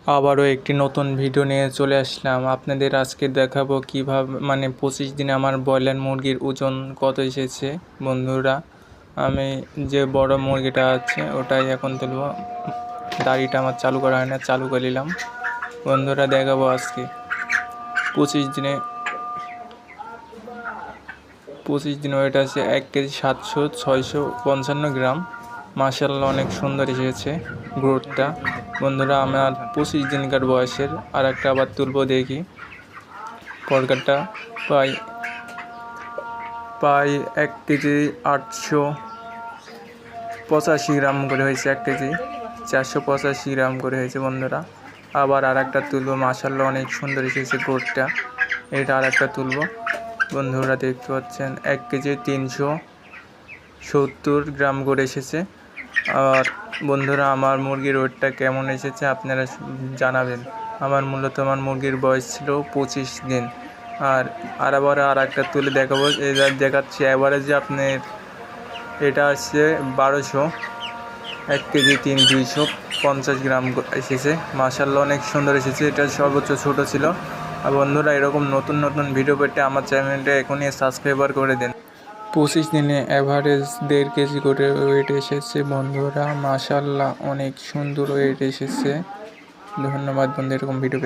আবারও একটি নতুন ভিডিও নিয়ে চলে আসলাম। আপনাদের আজকে দেখাবো কিভাবে 25 দিনে আমার ব্রয়লার মুরগির ওজন কত এসেছে। বন্ধুরা, আমি যে বড় মুরগিটা আছে ওটাই এখন তুলব। দাড়িটা আমার চালু করা হয় না, চালু করে নিলাম। বন্ধুরা, দেখাবো আজকে 25 দিনে ওয়েট আছে 1 কেজি 700-655 গ্রাম। মাশাআল্লাহ, অনেক সুন্দর এসেছে গ্রোথটা। বন্ধুরা, আমার 25 দিনকার বয়সের আর একটা আবার তুলব, দেখি। পরকারটা প্রায় 1 কেজি 885 গ্রাম করে হয়েছে, 1 কেজি 485 গ্রাম করে হয়েছে। বন্ধুরা, আবার আর একটা তুলব। মাশাআল্লাহ, অনেক সুন্দর এসেছে গ্রোথটা। এটা আর একটা তুলব। বন্ধুরা, দেখতে পাচ্ছেন 1 কেজি 370 গ্রাম করে এসেছে। আর বন্ধুরা, আমার মুরগির ওয়েটটা কেমন এসেছে আপনারা জানাবেন। আমার মুরগির বয়স ছিল 25 দিন। আবার আর একটা তুলে দেখাবো। এটা দেখাচ্ছি অ্যাভারেজে আপনার এটা আসছে 1200, 1 কেজি 250 গ্রাম এসেছে। মাশাআল্লাহ, অনেক সুন্দর এসেছে। এটা সর্বোচ্চ ছোট ছিল। আর বন্ধুরা, এরকম নতুন নতুন ভিডিও পেতে আমার চ্যানেলটা এখনই সাবস্ক্রাইবার করে দিন। 25 দিনে অ্যাভারেজ 1.5 কেজি করে ওয়েট এসেছে। বন্ধুরা, মাশাআল্লাহ, অনেক সুন্দর ওয়েট এসেছে। ধন্যবাদ বন্ধু, এরকম ভিডিও